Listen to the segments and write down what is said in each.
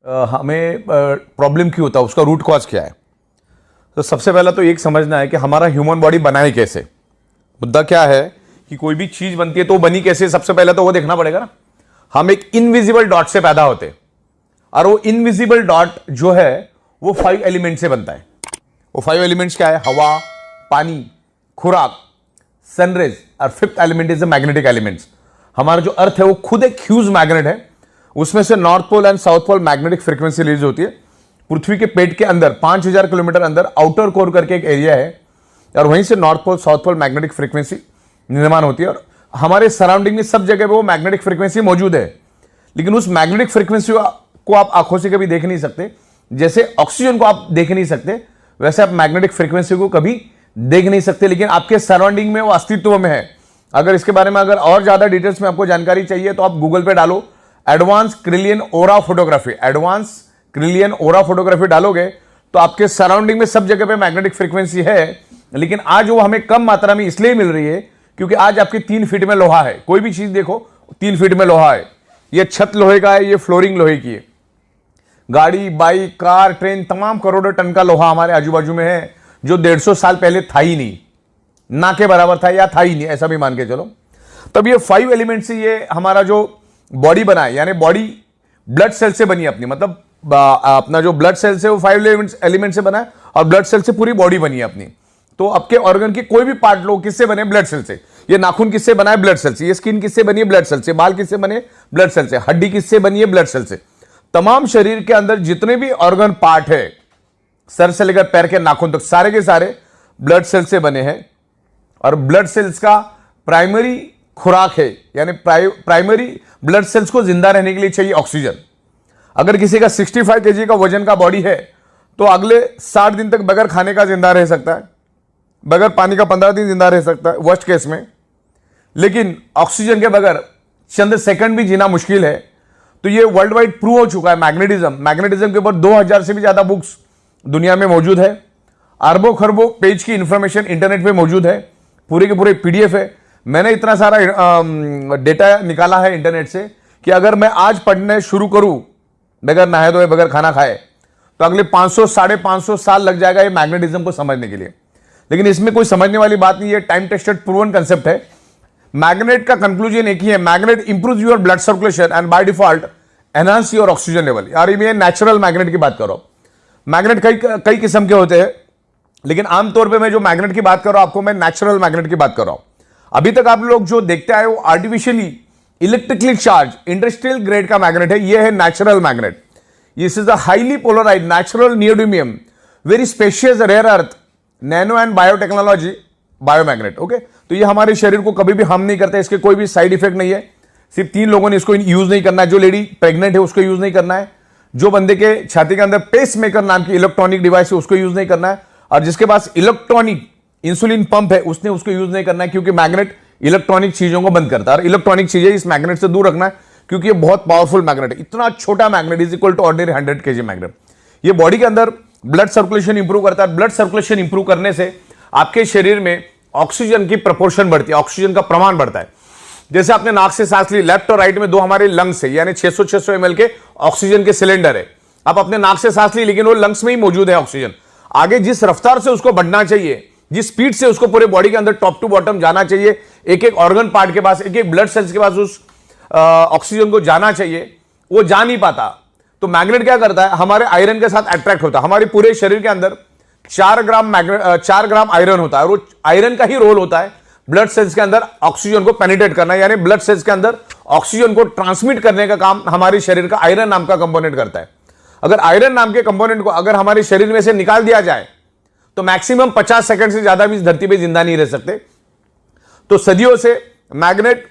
हमें प्रॉब्लम क्यों होता है, उसका रूट कॉज क्या है। तो सबसे पहला तो एक समझना है कि हमारा ह्यूमन बॉडी बना है कैसे। मुद्दा क्या है कि कोई भी चीज बनती है तो वो बनी कैसे, सबसे पहले तो वो देखना पड़ेगा ना। हम एक इनविजिबल डॉट से पैदा होते हैं और वो इनविजिबल डॉट जो है वो 5 एलिमेंट से बनता है। वो 5 एलिमेंट्स क्या है? हवा, पानी, खुराक, सनरेज और 5th element is the magnetic elements. हमारा जो अर्थ है वो खुद एक ह्यूज मैग्नेट है। उसमें से north pole and south pole magnetic frequency release होती है। पृथ्वी के पेट के अंदर 5000 किलोमीटर अंदर आउटर कोर करके एक एरिया है और वहीं से north pole south pole magnetic frequency निर्माण होती है। और हमारे सराउंडिंग में सब जगह पे वो मैग्नेटिक फ्रीक्वेंसी मौजूद है, लेकिन उस मैग्नेटिक फ्रीक्वेंसी को आप आंखों से कभी देख नहीं सकते। जैसे ऑक्सीजन को आप देख नहीं सकते, वैसे आप मैग्नेटिक फ्रीक्वेंसी को कभी देख नहीं सकते, लेकिन आपके सराउंडिंग में वो अस्तित्व में है। अगर इसके बारे में अगर और ज्यादा डिटेल्स में आपको जानकारी चाहिए तो आप गूगल पे डालो एडवांस क्रिलियन ओरा फोटोग्राफी। एडवांस क्रिलियन ओरा फोटोग्राफी डालोगे तो आपके सराउंडिंग में सब जगह पे मैग्नेटिक फ्रीक्वेंसी है, लेकिन आज वो हमें कम मात्रा में इसलिए मिल रही है क्योंकि आज आपके 3 फीट में लोहा है। कोई भी चीज देखो 3 फीट में लोहा है। ये छत लोहे का है, ये फ्लोरिंग लोहे की है। गाड़ी, बाइक, कार, ट्रेन, तमाम करोड़ों टन का लोहा हमारे आजू बाजू में है जो 150 साल पहले था ही नहीं, ना के बराबर था या था ही नहीं, ऐसा भी मान के चलो। तब ये 5 एलिमेंट से ये हमारा जो बॉडी बना है, यानी बॉडी ब्लड सेल से बनी अपनी, मतलब अपना जो ब्लड सेल से वो 5 एलिमेंट से बना है और ब्लड सेल से पूरी बॉडी बनी है अपनी। तो आपके ऑर्गन के कोई भी पार्ट लो किससे बने? ब्लड सेल से। ये नाखून किससे बना है? ब्लड सेल से। ये स्किन किससे बनी है? ब्लड सेल से। बाल किससे बने? ब्लड सेल से। हड्डी किससे बनी है? ब्लड सेल से। तमाम शरीर के अंदर जितने भी ऑर्गन पार्ट है, सर से लेकर पैर के नाखून तक, सारे के सारे ब्लड सेल से बने हैं। और ब्लड सेल्स का प्राइमरी खुराक है, यानी प्राइमरी ब्लड सेल्स को जिंदा रहने के लिए चाहिए ऑक्सीजन। अगर किसी का 65 kg का वजन का बॉडी है तो अगले 60 दिन तक बगैर खाने का जिंदा रह सकता है, बगैर पानी का 15 दिन जिंदा रह सकता है वर्स्ट केस में। लेकिन ऑक्सीजन के बगैर चंद सेकंड भी जीना मुश्किल है। तो ये वर्ल्ड वाइड प्रूव हो चुका है। मैग्नेटिज्म के ऊपर 2000 से भी ज्यादा बुक्स दुनिया में मौजूद है। अरबों खरबों पेज की इंफॉर्मेशन इंटरनेट पे मौजूद है, पूरे के पूरे PDF है। मैंने इतना सारा डेटा निकाला है इंटरनेट से कि अगर मैं आज पढ़ने शुरू करूं बगैर नहाए धोए, बगैर खाना खाए, तो अगले 500 550 साल लग जाएगा ये मैग्नेटिज्म को समझने के लिए। लेकिन इसमें कोई समझने वाली बात नहीं है, टाइम टेस्टेड प्रूवन कंसेप्ट है। मैग्नेट का कंक्लूजन एक ही है, magnet improve your blood circulation and by default enhance your oxygen level. यार मैं नेचुरल मैग्नेट की बात कर रहा हूं। मैग्नेट कई किस्म के होते हैं, लेकिन आमतौर पे मैं जो मैग्नेट की बात कर रहा हूं आपको, मैं नेचुरल मैग्नेट की बात कर रहा हूं। अभी तक आप लोग जो देखते आए वो artificially electrically charge industrial grade का मैग्नेट है। ये है natural magnet. This is a highly polarised natural neodymium very specious rare earth nano and biotechnology biomagnet. Okay, तो ये हमारे शरीर को कभी भी हार्म नहीं करता, इसके कोई भी साइड इफेक्ट नहीं है। सिर्फ 3 लोगों ने इसको यूज नहीं करना है। जो लेडी प्रेग्नेंट है उसको यूज नहीं करना है, जो बंदे के छाती के अंदर पेस मेकर नाम की इलेक्ट्रॉनिक डिवाइस है उसको यूज नहीं करना है, और जिसके पास इलेक्ट्रॉनिक इंसुलिन पंप है उसने उसको यूज नहीं करना है, क्योंकि मैग्नेट इलेक्ट्रॉनिक चीजों को बंद करता है। और इलेक्ट्रॉनिक चीजें इस मैग्नेट से दूर रखना है, क्योंकि ये बहुत पावरफुल मैग्नेट है। इतना छोटा magnet is equal to ordinary 100 kg magnet. ये बॉडी के अंदर ब्लड सर्कुलेशन इंप्रूव करता है। ब्लड सर्कुलेशन इंप्रूव करने से आपके शरीर में ऑक्सीजन की प्रपोर्शन बढ़ती है, ऑक्सीजन का प्रमाण बढ़ता है। जैसे आपने नाक से सांस ली, लेफ्ट और राइट में 2 हमारे लंग्स है, यानी 600 ml के ऑक्सीजन के सिलेंडर है। आप अपने नाक से सांस ली, लेकिन वो लंग्स में ही मौजूद है ऑक्सीजन। आगे जिस रफ्तार से उसको बढ़ना चाहिए, जिस स्पीड से उसको पूरे बॉडी के अंदर टॉप टू बॉटम जाना चाहिए, एक एक ऑर्गन पार्ट के पास, एक एक ब्लड सेल्स के पास उस ऑक्सीजन को जाना चाहिए, वो जा नहीं पाता। तो मैग्नेट क्या करता है? हमारे आयरन के साथ अट्रैक्ट होता है। हमारे पूरे शरीर के अंदर 4 ग्राम आयरन होता है, और वो आयरन का ही रोल होता है ब्लड सेल्स के अंदर ऑक्सीजन को पेनिट्रेट करना, यानी ब्लड सेल्स के अंदर ऑक्सीजन को ट्रांसमिट करने का काम हमारे शरीर का आयरन नाम का कंपोनेंट करता है। अगर आयरन नाम के कंपोनेंट को अगर हमारे शरीर में से निकाल दिया जाए तो मैक्सिमम 50 सेकंड से ज्यादा भी इस धरती पे जिंदा नहीं रह सकते। तो सदियों से मैग्नेट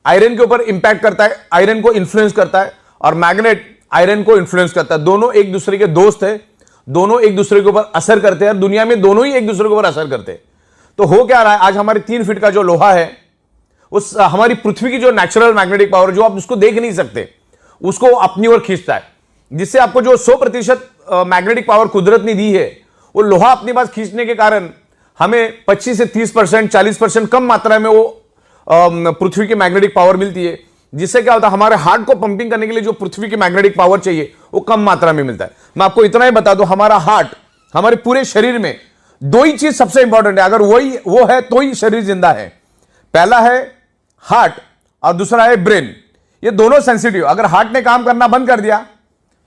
आयरन के ऊपर इंपैक्ट करता है, आयरन को इन्फ्लुएंस करता है, और मैग्नेट आयरन को इन्फ्लुएंस करता है। दोनों एक दूसरे के दोस्त है, दोनों एक दूसरे के ऊपर असर करते हैं, और दुनिया में दोनों ही एक दूसरे के ऊपर असर करते हैं। तो हो क्या रहा है, आज हमारे 3 फीट का जो लोहा है, उस हमारी पृथ्वी की जो नेचुरल मैग्नेटिक पावर, जो आप उसको देख नहीं सकते, उसको अपनी ओर खींचता है, जिससे आपको जो 100% मैग्नेटिक पावर कुदरत ने दी है, वो लोहा अपने पास खींचने के कारण हमें 25 से 30%, 40% कम मात्रा में वो पृथ्वी की मैग्नेटिक पावर मिलती है। जिससे क्या होता है, हमारे हार्ट को पंपिंग करने के लिए जो पृथ्वी की मैग्नेटिक पावर चाहिए वो कम मात्रा में मिलता है। मैं आपको इतना ही बता दूं, हमारा हार्ट, हमारे पूरे शरीर में दो ही चीज सबसे इंपॉर्टेंट है, अगर वो है तो ही शरीर जिंदा है। पहला है हार्ट और दूसरा है ब्रेन। ये दोनों सेंसिटिव, अगर हार्ट ने काम करना बंद कर दिया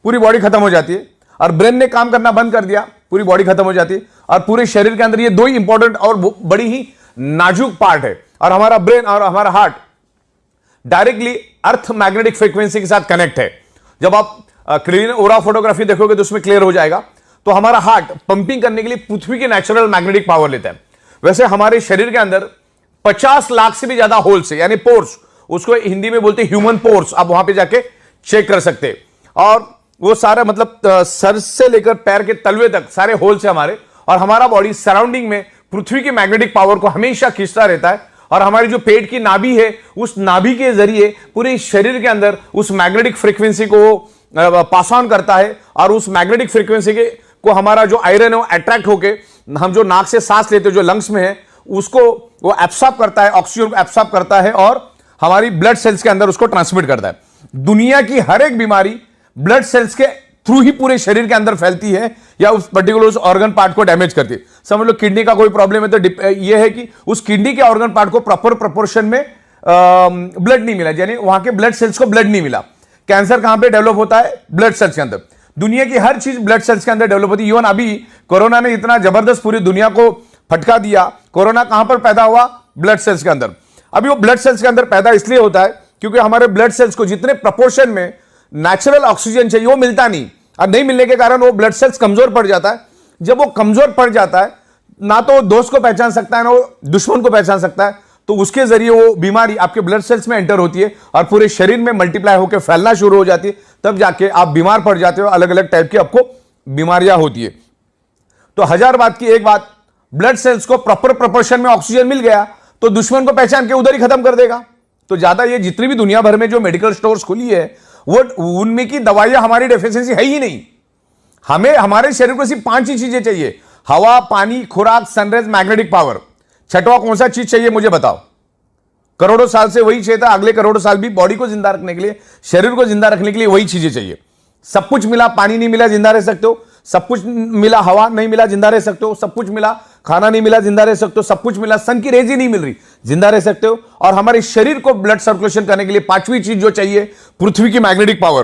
पूरी बॉडी खत्म हो जाती है, और ब्रेन ने काम करना बंद कर दिया पूरी बॉडी खत्म हो जाती है। और पूरे शरीर के अंदर ये दो ही इंपॉर्टेंट और बड़ी ही नाजुक पार्ट है। और हमारा ब्रेन और हमारा heart directly earth magnetic frequency के साथ कनेक्ट है। जब आप क्लीन ओरा फोटोग्राफी देखोगे तो उसमें क्लियर हो जाएगा। तो हमारा हार्ट पंपिंग करने के लिए पृथ्वी की नेचुरल मैग्नेटिक पावर लेता है। वैसे हमारे शरीर के अंदर 50 लाख से भी ज्यादा होल्स है, यानी पोर्स, उसको हिंदी में बोलते हैं ह्यूमन पोर्स। आप वहां पे जाके चेक कर सकते हैं। और वो सारा मतलब सर से लेकर पैर के तलवे तक सारे होल्स है हमारे। और हमारा बॉडी सराउंडिंग में पृथ्वी की मैग्नेटिक पावर को हमेशा खींचता रहता है। और हमारी जो पेट की नाभि है, उस नाभि के जरिए पूरे शरीर के अंदर उस मैग्नेटिक फ्रीक्वेंसी को पास ऑन करता है। और उस मैग्नेटिक फ्रीक्वेंसी के को हमारा जो आयरन है वो अट्रैक्ट होके, हम जो नाक से सांस लेते हैं जो लंग्स में है, उसको वो एब्सॉर्ब करता है, ऑक्सीजन को एब्सॉर्ब करता है और हमारी ब्लड सेल्स के अंदर उसको ट्रांसमिट करता है। दुनिया की हर एक बीमारी ब्लड सेल्स के थ्रू ही पूरे शरीर के अंदर फैलती है या उस पर्टिकुलर उस ऑर्गन पार्ट को डैमेज करती है। समझ लो किडनी का कोई प्रॉब्लम है तो ये है कि उस किडनी के ऑर्गन पार्ट को प्रॉपर प्रोपोर्शन में ब्लड नहीं मिला, यानी वहां के ब्लड सेल्स को ब्लड नहीं मिला। कैंसर कहां पे डेवलप होता है? ब्लड सेल्स के अंदर। दुनिया की हर चीज ब्लड सेल्स के अंदर डेवलप होती है। इवन अभी कोरोना ने इतना जबरदस्त पूरी दुनिया को फटका दिया। कोरोना कहां पर पैदा हुआ? ब्लड सेल्स के अंदर। अभी वो ब्लड सेल्स के अंदर पैदा इसलिए होता है क्योंकि हमारे ब्लड सेल्स को जितने प्रपोर्शन में नेचुरल ऑक्सीजन चाहिए वो मिलता नहीं, और नहीं मिलने के कारण वो ब्लड सेल्स कमजोर पड़ जाता है। जब वो कमजोर पड़ जाता है, ना तो वो दोस्त को पहचान सकता है ना वो दुश्मन को पहचान सकता है, तो उसके जरिए वो बीमारी आपके ब्लड सेल्स में एंटर होती है और पूरे शरीर में मल्टीप्लाई होकर फैलना शुरू हो जाती है। तब जाके आप बीमार पड़ जाते हो, अलग अलग टाइप की आपको बीमारियां होती है। तो हजार बात की एक बात, ब्लड सेल्स को प्रॉपर प्रोपोर्शन में ऑक्सीजन मिल गया तो दुश्मन को पहचान के उधर ही खत्म कर देगा। तो ज्यादा ये जितनी भी दुनिया भर में जो मेडिकल स्टोर्स खुली है वो उनमें की दवाइयां हमारी डेफिशिएंसी है ही नहीं। हमें हमारे शरीर को सिर्फ 5 ही चीजें चाहिए: हवा, पानी, खुराक, सनरेज, मैग्नेटिक पावर। छठवां कौन सा चीज चाहिए मुझे बताओ? करोड़ों साल से वही चाहिए था, अगले करोड़ों साल भी बॉडी को जिंदा रखने के लिए, शरीर को जिंदा रखने के लिए वही चीजें चाहिए। सब कुछ मिला, पानी नहीं मिला जिंदा रह सकते हो। सब कुछ मिला, हवा नहीं मिला जिंदा रह सकते हो। सब कुछ मिला, खाना नहीं मिला जिंदा रह सकते हो। सब कुछ मिला, सन की रेज ही नहीं मिल रही, जिंदा रह सकते हो। और हमारे शरीर को ब्लड सर्कुलेशन करने के लिए 5वीं चीज जो चाहिए, पृथ्वी की मैग्नेटिक पावर।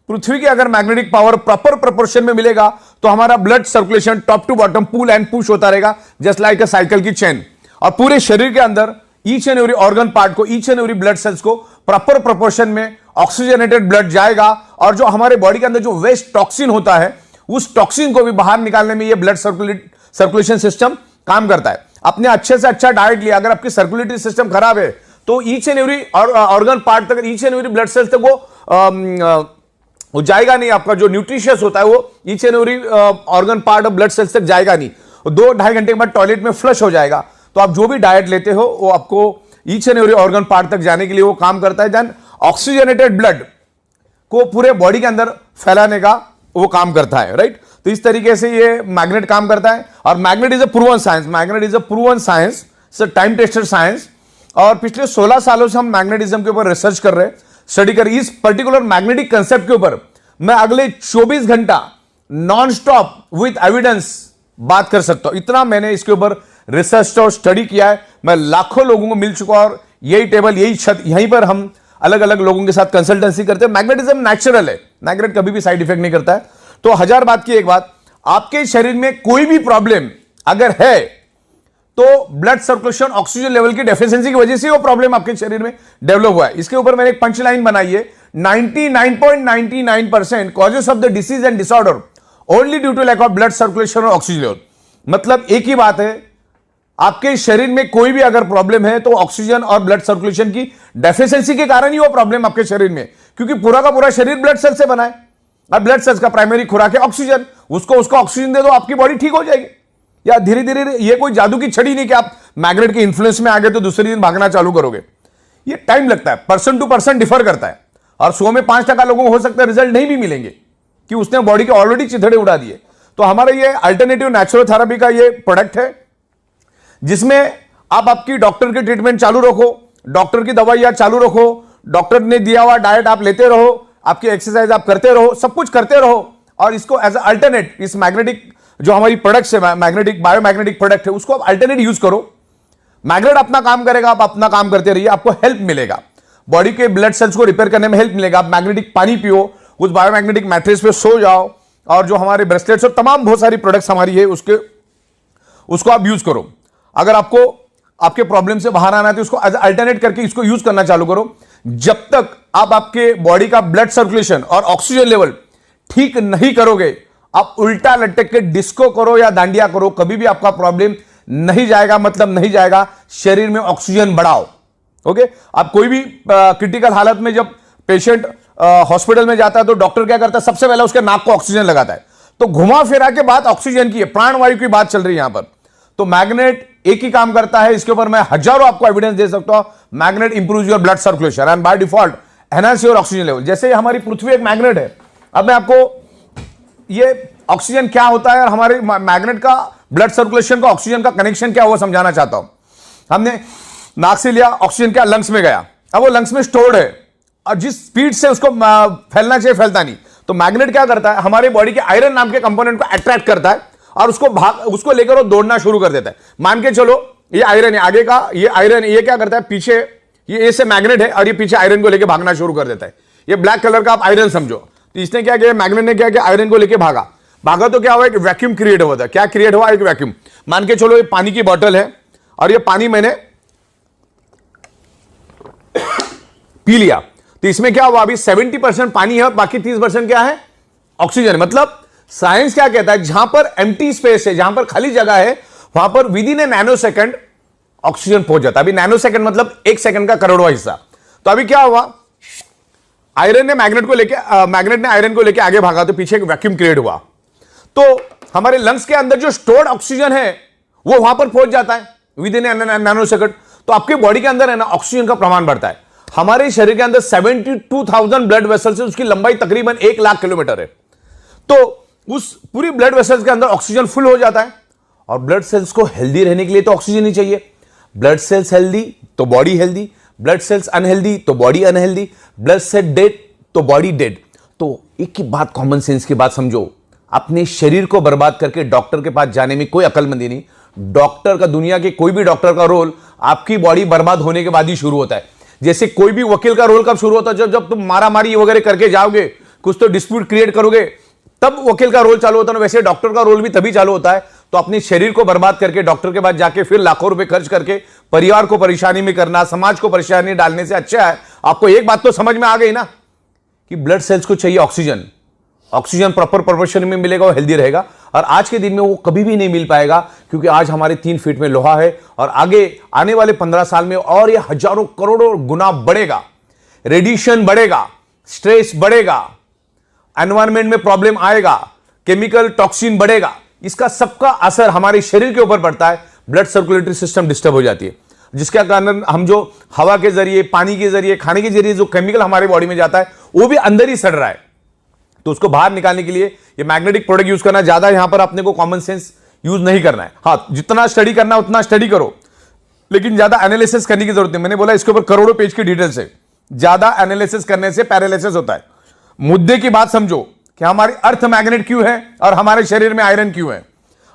पृथ्वी की अगर मैग्नेटिक पावर प्रॉपर प्रोपोर्शन में मिलेगा तो हमारा blood circulation top to bottom pull and push होता रहेगा, जस्ट लाइक अ साइकिल की चेन। और पूरे शरीर के अंदर each and every organ part को, each and every blood cells को प्रॉपर प्रोपोर्शन में ऑक्सीजनेटेड ब्लड जाएगा। और जो हमारे बॉडी के अंदर जो वेस्ट टॉक्सिन होता है, उस टॉक्सिन को भी बाहर निकालने में ये ब्लड सर्कुलेशन सिस्टम काम करता है। अपने अच्छे से अच्छा डाइट लिया, अगर आपकी सर्कुलेटरी सिस्टम खराब है तो each and every organ part तक, each and every blood cells तक वो जाएगा नहीं। आपका जो न्यूट्रिशियस होता है वो each and every organ part of blood cells तक जाएगा नहीं। 2-2.5 घंटे के बाद टॉयलेट में फ्लश हो जाएगा। तो आप जो भी डाइट लेते हो वो आपको each and every organ part तक जाने के लिए वो काम करता है। देन ऑक्सीजनेटेड ब्लड को पूरे बॉडी के अंदर फैलाने का वो काम करता है, राइट। तो इस तरीके से ये मैग्नेट काम करता है। और magnet is a proven science, magnet is a proven science, time tested science. और पिछले 16 सालों से हम मैग्नेटिज्म के ऊपर रिसर्च कर रहे हैं, स्टडी कर। इस पर्टिकुलर मैग्नेटिक कंसेप्ट के ऊपर मैं अगले 24 घंटा नॉन स्टॉप विथ एविडेंस बात कर सकता हूं। इतना मैंने इसके ऊपर रिसर्च और स्टडी किया है। मैं लाखों लोगों को मिल चुका और यही टेबल, यही छत, यहीं पर हम अलग अलग लोगों के साथ कंसल्टेंसी करते हैं। मैग्नेटिज्म नेचुरल है, मैग्नेट कभी भी साइड इफेक्ट नहीं करता है। तो हजार बात की एक बात, आपके शरीर में कोई भी प्रॉब्लम अगर है तो ब्लड सर्कुलेशन, ऑक्सीजन लेवल की डेफिशिएंसी की वजह से वो प्रॉब्लम आपके शरीर में डेवलप हुआ है। इसके ऊपर मैंने एक पंच लाइन बनाई है, 99.99% causes of the disease and disorder only due to lack of blood circulation और ऑक्सीजन लेवल। मतलब एक ही बात है, आपके शरीर में कोई भी अगर प्रॉब्लम है तो ऑक्सीजन और ब्लड सर्कुलेशन की डेफिशिएंसी के कारण ही वो प्रॉब्लम आपके शरीर में, क्योंकि पूरा का पूरा शरीर ब्लड सेल से बना है। अब ब्लड सेल्स का प्राइमरी खुराक है ऑक्सीजन, उसको ऑक्सीजन दे दो, आपकी बॉडी ठीक हो जाएगी। या धीरे धीरे, ये कोई जादू की छड़ी नहीं कि आप मैग्नेट के इन्फ्लुएंस में आ गए तो दूसरे दिन भागना चालू करोगे। ये टाइम लगता है, पर्सन टू पर्सन डिफर करता है। और 100 में 5% लोगों को हो सकता है रिजल्ट नहीं भी मिलेंगे कि उसने बॉडी के ऑलरेडी चिथड़े उड़ा दिए। तो हमारा ये अल्टरनेटिव नेचुरोथेरेपी का ये प्रोडक्ट है, जिसमें आप आपकी डॉक्टर की ट्रीटमेंट चालू रखो, डॉक्टर की दवाइयां चालू रखो, डॉक्टर ने दिया हुआ डाइट आप लेते रहो, आपकी एक्सरसाइज आप करते रहो, सब कुछ करते रहो, और इसको एज अल्टरनेट, इस मैग्नेटिक जो हमारी प्रोडक्ट्स है, मैग्नेटिक बायोमैग्नेटिक प्रोडक्ट है, उसको आप अल्टरनेट यूज करो। मैग्नेट अपना काम करेगा, आप अपना काम करते रहिए, आपको हेल्प मिलेगा, बॉडी के ब्लड सेल्स को रिपेयर करने में हेल्प मिलेगा। आप मैग्नेटिक पानी पियो, उस बायोमैग्नेटिक मैट्रेस पे सो जाओ, और जो हमारे ब्रेसलेट्स और तमाम बहुत सारी प्रोडक्ट्स हमारी है उसको आप यूज करो। अगर आपको आपके प्रॉब्लम से बाहर आना है तो उसको एज अल्टरनेट करके इसको यूज करना चालू करो। जब तक आप आपके बॉडी का ब्लड सर्कुलेशन और ऑक्सीजन लेवल ठीक नहीं करोगे, आप उल्टा लटक के डिस्को करो या दांडिया करो, कभी भी आपका प्रॉब्लम नहीं जाएगा, मतलब नहीं जाएगा। शरीर में ऑक्सीजन बढ़ाओ। ओके, आप कोई भी क्रिटिकल हालत में जब पेशेंट हॉस्पिटल में जाता है तो डॉक्टर क्या करता है, सबसे पहले उसके नाक को ऑक्सीजन लगाता है। तो घुमा फिरा के बात ऑक्सीजन की है, प्राणवायु की बात चल रही है यहां पर। तो मैग्नेट एक ही काम करता है, इसके ऊपर मैं हजारों आपको एविडेंस दे सकता हूं। Magnet improves your blood circulation and by default enhance your oxygen level. जैसे हमारी पृथ्वी एक मैग्नेट है, अब मैं आपको ये ऑक्सीजन क्या होता है और हमारे मैग्नेट का ब्लड सर्कुलेशन का ऑक्सीजन का कनेक्शन क्या हुआ समझाना चाहता हूं। हमने नाक से लिया, ऑक्सीजन क्या लंग्स में गया, अब वो लंग्स में स्टोर्ड है और जिस स्पीड से उसको फैलना चाहिए फैलता नहीं। तो मैग्नेट क्या करता है, हमारे बॉडी के आयरन नाम के कंपोनेंट को अट्रैक्ट करता है और उसको लेकर वो दौड़ना शुरू कर देता है। मान के चलो ये आयरन है आगे का, ये आयरन ये क्या करता है, पीछे ये से मैग्नेट है और ये पीछे आयरन को लेकर भागना शुरू कर देता है। ये ब्लैक कलर का आप आयरन समझो। तो इसने क्या किया, मैग्नेट ने क्या किया, आयरन को लेकर भागा तो क्या हुआ, एक वैक्यूम क्रिएट हुआ था। क्या क्रिएट हुआ, एक वैक्यूम। मान के चलो ये पानी की बोतल है और ये पानी मैंने पी लिया, तो इसमें क्या हुआ, अभी 70% पानी है और बाकी 30% क्या है, ऑक्सीजन। मतलब साइंस क्या कहता है, जहां पर एम्प्टी स्पेस है, जहां पर खाली जगह है, वहां पर with in A nano second oxygen पहुंच जाता है। अभी नैनो सेकंड मतलब 1 सेकंड का करोड़वां हिस्सा। तो अभी क्या हुआ, आयरन ने मैग्नेट ने आयरन को लेकर आगे भागा तो पीछे एक वैक्यूम क्रिएट हुआ। तो हमारे लंग्स के अंदर जो स्टोर्ड ऑक्सीजन है वो वहां पर पहुंच जाता है विद इन नैनो सेकंड। तो आपके बॉडी के अंदर है ना, ऑक्सीजन का प्रमाण बढ़ता है। हमारे शरीर के अंदर 72,000 ब्लड वेसल्स है, उसकी लंबाई तकरीबन 1 लाख किलोमीटर है। तो उस पूरी ब्लड वेसल्स के अंदर ऑक्सीजन फुल हो जाता है। और ब्लड सेल्स को हेल्दी रहने के लिए तो ऑक्सीजन ही चाहिए। ब्लड सेल्स हेल्दी तो body healthy, blood cells unhealthy तो body unhealthy, blood cell dead तो बॉडी डेड। तो एक ही बात, कॉमन सेंस की बात समझो, अपने शरीर को बर्बाद करके डॉक्टर के पास जाने में कोई अकलमंदी नहीं। डॉक्टर का, दुनिया के कोई भी डॉक्टर का रोल आपकी बॉडी बर्बाद होने के बाद ही शुरू होता है। जैसे कोई भी वकील का रोल कब शुरू होता है, जब तुम मारामारी वगैरह करके जाओगे, कुछ तो डिस्प्यूट क्रिएट करोगे, तब वकील का रोल चालू होता है। वैसे डॉक्टर का रोल भी तभी चालू होता है। तो अपने शरीर को बर्बाद करके डॉक्टर के पास जाके फिर लाखों रुपए खर्च करके परिवार को परेशानी में करना, समाज को परेशानी डालने से अच्छा है आपको एक बात तो समझ में आ गई ना कि ब्लड सेल्स को चाहिए ऑक्सीजन। ऑक्सीजन प्रॉपर प्रोपोर्शन में मिलेगा, वो हेल्दी रहेगा। और आज के दिन में वो कभी भी नहीं मिल पाएगा, क्योंकि आज हमारे 3 फीट में लोहा है और आगे आने वाले 15 साल में और ये हजारों करोड़ों गुना बढ़ेगा। रेडिएशन बढ़ेगा, स्ट्रेस बढ़ेगा, एनवायरमेंट में प्रॉब्लम आएगा, केमिकल टॉक्सिन बढ़ेगा। इसका सबका असर हमारे शरीर के ऊपर पड़ता है। ब्लड सर्कुलेटरी सिस्टम डिस्टर्ब हो जाती है, जिसके कारण हम जो हवा के जरिए, पानी के जरिए, खाने के जरिए जो केमिकल हमारे बॉडी में जाता है वो भी अंदर ही सड़ रहा है। तो उसको बाहर निकालने के लिए ये मैग्नेटिक प्रोडक्ट यूज करना, ज्यादा यहां पर अपने को कॉमन सेंस यूज नहीं करना है। हाँ, जितना स्टडी करना है उतना स्टडी करो, लेकिन ज्यादा एनालिसिस करने की जरूरत नहीं। मैंने बोला इसके ऊपर करोड़ों पेज की डिटेल्स है। ज्यादा एनालिसिस करने से पैरालिसिस होता है। मुद्दे की बात समझो कि हमारी अर्थ मैग्नेट क्यों है और हमारे शरीर में आयरन क्यों है।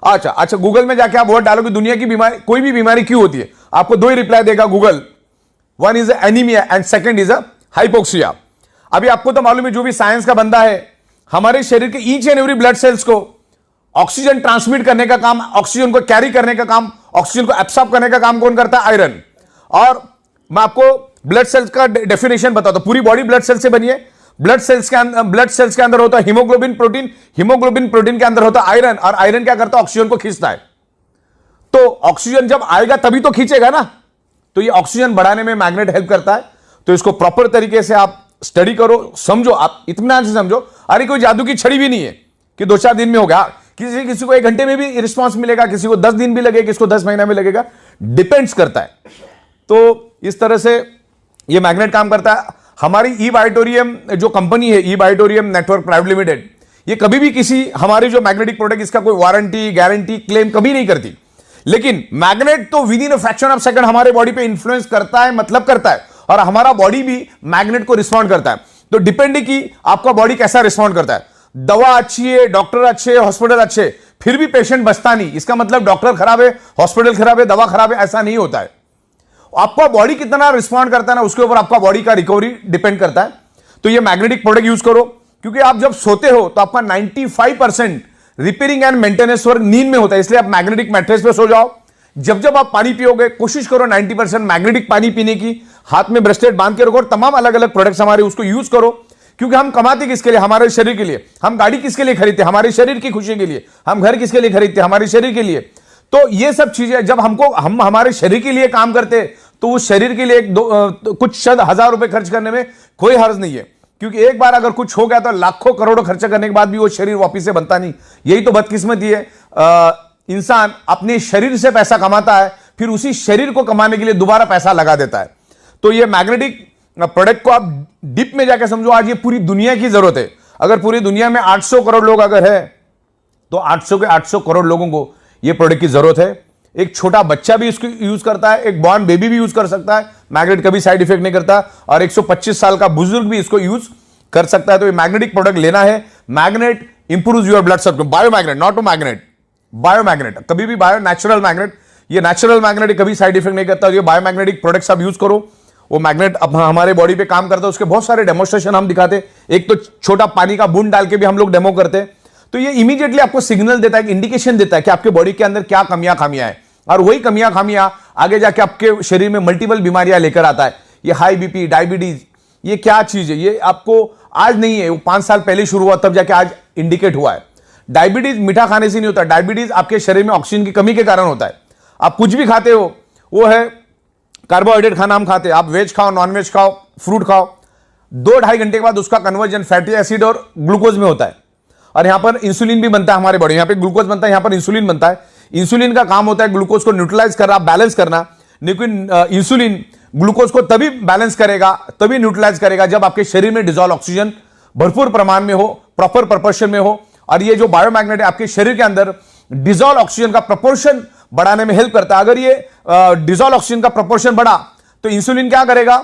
अच्छा, गूगल में जाके आप वर्ड डालो कि दुनिया की बीमारी, कोई भी बीमारी क्यों होती है, आपको 2 ही रिप्लाई देगा Google. One is anaemia and second is hypoxia. अभी आपको तो मालूम है, जो भी साइंस का बंदा है, हमारे शरीर के each and every blood cells को ऑक्सीजन ट्रांसमिट करने का काम, ऑक्सीजन को कैरी करने का काम, ऑक्सीजन को एब्सॉर्ब करने का काम कौन करता है, आयरन। और मैं आपको ब्लड सेल्स का डेफिनेशन बताता हूं। पूरी बॉडी ब्लड सेल से बनी है। ब्लड सेल्स के अंदर होता है हीमोग्लोबिन प्रोटीन, हीमोग्लोबिन प्रोटीन के अंदर होता है आयरन, और आयरन क्या करता है, ऑक्सीजन को खींचता है। तो ऑक्सीजन जब आएगा तभी तो खींचेगा ना। तो ये ऑक्सीजन बढ़ाने में मैग्नेट हेल्प करता है। तो इसको प्रॉपर तरीके से आप स्टडी करो, समझो, आप इत्मीनान से समझो। अरे कोई जादू की छड़ी भी नहीं है कि 2-4 दिन में हो गया। किसी को 1 घंटे में भी रिस्पांस मिलेगा, किसी को 10 दिन भी लगेगा, किसी को 10 महीना में लगेगा, डिपेंड्स करता है। तो इस तरह से ये मैग्नेट काम करता है। हमारी ई बायोटोरियम जो कंपनी है, ई बायोटोरियम नेटवर्क प्राइवेट लिमिटेड, ये कभी भी किसी हमारे जो मैग्नेटिक प्रोडक्ट, इसका कोई वारंटी गारंटी क्लेम कभी नहीं करती। लेकिन मैग्नेट तो with in a fraction of second हमारे बॉडी पे इंफ्लुएंस करता है, मतलब करता है, और हमारा बॉडी भी मैग्नेट को रिस्पॉन्ड करता है। तो डिपेंडिंग की आपका बॉडी कैसा रिस्पॉन्ड करता है। दवा अच्छी है, डॉक्टर अच्छे, हॉस्पिटल अच्छे, फिर भी पेशेंट बचता नहीं, इसका मतलब डॉक्टर खराब है, हॉस्पिटल खराब है, दवा खराब है, ऐसा नहीं होता है। आपका बॉडी कितना रिस्पॉन्ड करता है ना, उसके ऊपर आपका बॉडी का रिकवरी डिपेंड करता है। तो ये मैग्नेटिक प्रोडक्ट यूज करो, क्योंकि आप जब सोते हो तो आपका 95% रिपेयरिंग एंड मेंटेनेंस वर्क नींद में होता है, इसलिए आप मैग्नेटिक मैट्रेस पे सो जाओ। जब जब आप पानी पियोगे कोशिश करो 90% मैग्नेटिक पानी पीने की, हाथ में ब्रेसलेट बांध के रखो, और तमाम अलग अलग प्रोडक्ट्स हमारे उसको यूज करो, क्योंकि हम कमाते किसके लिए, हमारे शरीर के लिए। हम गाड़ी किसके लिए खरीदते, हमारे शरीर की खुशी के लिए। हम घर किसके लिए खरीदते, हमारे शरीर के लिए। तो ये सब चीजें जब हम हमारे शरीर के लिए काम करते, तो उस शरीर के लिए कुछ शत हजार रुपए खर्च करने में कोई हर्ज नहीं है, क्योंकि एक बार अगर कुछ हो गया तो लाखों करोड़ों खर्चा करने के बाद भी वो शरीर वापिस से बनता नहीं। यही तो बदकिस्मती है। इंसान अपने शरीर से पैसा कमाता है, फिर उसी शरीर को कमाने के लिए दोबारा पैसा लगा देता है। तो ये मैग्नेटिक प्रोडक्ट को आप डीप में जाकर समझो, आज ये पूरी दुनिया की जरूरत है। अगर पूरी दुनिया में 800 करोड़ लोग अगर है, तो 800 के 800 करोड़ लोगों को ये प्रोडक्ट की जरूरत है। एक छोटा बच्चा भी इसको यूज करता है, एक बॉर्न बेबी भी यूज कर सकता है, मैग्नेट कभी साइड इफेक्ट नहीं करता, और 125 साल का बुजुर्ग भी इसको यूज कर सकता है। तो ये मैग्नेटिक प्रोडक्ट लेना है। Magnet improves your blood circulation, biomagnet, not to magnet, biomagnet, कभी भी बायो, नेचुरल मैग्नेट। ये नेचुरल मैग्नेट कभी साइड इफेक्ट नहीं करता। ये बायोमैग्नेटिक प्रोडक्ट्स आप यूज करो, वो मैग्नेट अब हमारे बॉडी पे काम करता है। उसके बहुत सारे डेमोस्ट्रेशन हम दिखाते, एक तो छोटा पानी का बूंद डाल के भी हम लोग डेमो करते। तो ये इमीडिएटली आपको सिग्नल देता है, इंडिकेशन देता है कि आपके बॉडी के अंदर क्या कमियां खामियां है, और वही कमियां खामियां आगे जाके आपके शरीर में मल्टीपल बीमारियां लेकर आता है। ये हाई बीपी, डायबिटीज, ये क्या चीज है, ये आपको आज नहीं है, वो 5 साल पहले शुरू हुआ, तब जाके आज इंडिकेट हुआ है। डायबिटीज मीठा खाने से नहीं होता, डायबिटीज आपके शरीर में ऑक्सीजन की कमी के कारण होता है। आप कुछ भी खाते हो, वो है कार्बोहाइड्रेट खाना हम खाते हैं, आप वेज खाओ, नॉन वेज खाओ, फ्रूट खाओ, 2-2.5 घंटे के बाद उसका कन्वर्जन फैटी एसिड और ग्लूकोज में होता है। और यहां पर इंसुलिन भी बनता है हमारे बॉडी, यहां पे ग्लूकोज बनता है, यहां पर इंसुलिन बनता है। इंसुलिन का काम होता है ग्लूकोज को न्यूट्रलाइज करना, बैलेंस करना। लेकिन इंसुलिन ग्लूकोज को तभी बैलेंस करेगा, तभी न्यूट्रलाइज करेगा, जब आपके शरीर में डिजॉल्व ऑक्सीजन भरपूर प्रमाण में हो, प्रॉपर प्रोपोर्शन में हो। और ये जो बायोमैग्नेट है आपके शरीर के अंदर डिजॉल्व ऑक्सीजन का प्रोपोर्शन बढ़ाने में हेल्प करता है। अगर ये डिजॉल्व ऑक्सीजन का प्रोपोर्शन बढ़ा, तो इंसुलिन क्या करेगा,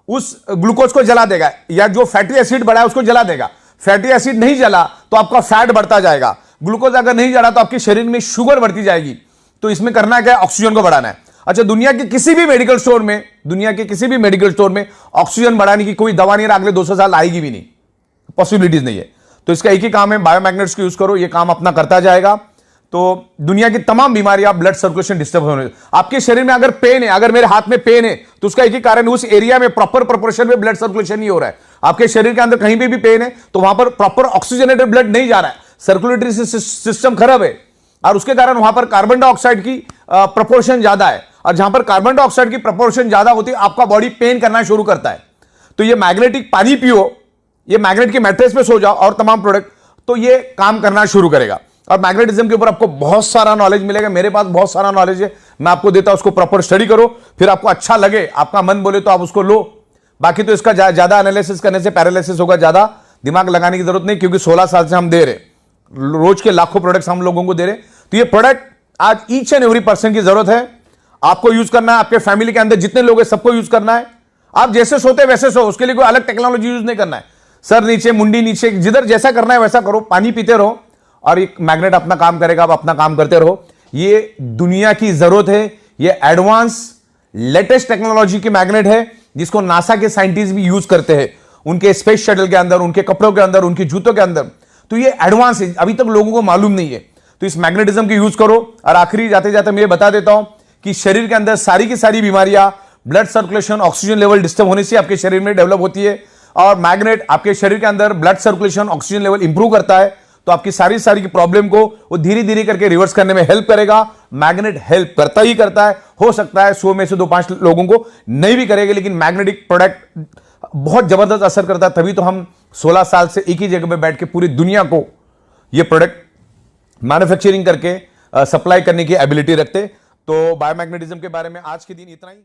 उस ग्लूकोज को जला देगा, या जो फैटी एसिड बढ़ा है उसको जला देगा। फैटी एसिड नहीं जला तो आपका फैट बढ़ता जाएगा, ग्लूकोज अगर नहीं जला तो आपके शरीर में शुगर बढ़ती जाएगी। तो इसमें करना क्या है, ऑक्सीजन को बढ़ाना है। अच्छा, दुनिया के किसी भी मेडिकल स्टोर में ऑक्सीजन बढ़ाने की कोई दवा नहीं है, अगले 200 साल आएगी भी नहीं, पॉसिबिलिटीज नहीं है। तो इसका एक ही काम है, बायोमैग्नेट्स को यूज करो, ये काम अपना करता जाएगा। तो दुनिया की तमाम बीमारियां, ब्लड सर्कुलेशन डिस्टर्ब होने, आपके शरीर में अगर पेन है, अगर मेरे हाथ में पेन है, तो उसका एक ही कारण, उस एरिया में प्रॉपर प्रोपोर्शन में ब्लड सर्कुलेशन नहीं हो रहा है। आपके शरीर के अंदर कहीं भी पेन है, तो वहां पर प्रॉपर ऑक्सीजनेटेड ब्लड नहीं जा रहा है, सर्कुलेटरी सिस्टम खराब है, और उसके कारण वहां पर कार्बन डाइऑक्साइड की प्रोपोर्शन ज्यादा है। और जहां पर कार्बन डाइऑक्साइड की प्रोपोर्शन ज्यादा होती है, आपका बॉडी पेन करना शुरू करता है। तो ये मैग्नेटिक पानी पियो, ये मैग्नेट के मैट्रेस पे सो जाओ, और तमाम प्रोडक्ट, तो ये काम करना शुरू करेगा। और मैग्नेटिज्म के ऊपर आपको बहुत सारा नॉलेज मिलेगा, मेरे पास बहुत सारा नॉलेज है, मैं आपको देता हूं, उसको प्रॉपर स्टडी करो, फिर आपको अच्छा लगे, आपका मन बोले तो आप उसको लो। बाकी तो इसका ज्यादा एनालिसिस करने से पैरालिसिस होगा, ज्यादा दिमाग लगाने की जरूरत नहीं, क्योंकि 16 साल से हम दे रहे, रोज के लाखों प्रोडक्ट्स हम लोगों को दे रहे। तो ये प्रोडक्ट आज ईच एंड एवरी पर्सन की जरूरत है, आपको यूज करना है, आपके फैमिली के अंदर जितने लोग हैं सबको यूज करना है। आप जैसे सोते वैसे सो, उसके लिए कोई अलग टेक्नोलॉजी यूज नहीं करना है। सर नीचे, मुंडी नीचे, जिधर जैसा करना है वैसा करो, पानी पीते रहो, और एक मैग्नेट अपना काम करेगा, आप अपना काम करते रहो। ये दुनिया की जरूरत है, ये एडवांस लेटेस्ट टेक्नोलॉजी की मैग्नेट है, जिसको नासा के साइंटिस्ट भी यूज करते हैं उनके स्पेस शटल के अंदर, उनके कपड़ों के अंदर, उनके जूतों के अंदर। तो ये एडवांस है, अभी तक लोगों को मालूम नहीं है। तो इस मैग्नेटिज्म की यूज करो। और आखिरी जाते जाते मैं ये बता देता हूं कि शरीर के अंदर सारी की सारी बीमारियां blood circulation, oxygen level disturb होने से आपके शरीर में डेवलप होती है, और मैग्नेट आपके शरीर के अंदर blood circulation, oxygen level improve करता है। तो आपकी सारी की प्रॉब्लम को वो धीरे धीरे करके रिवर्स करने में हेल्प करेगा। मैग्नेट हेल्प करता ही करता है। हो सकता है 100 में से 2-5 लोगों को नहीं भी करेगा, लेकिन मैग्नेटिक प्रोडक्ट बहुत जबरदस्त असर करता है। तभी तो हम 16 साल से एक ही जगह पे बैठ के पूरी दुनिया को ये प्रोडक्ट मैन्युफैक्चरिंग करके सप्लाई करने की एबिलिटी रखते। तो बायोमैग्नेटिज्म के बारे में आज के दिन इतना ही।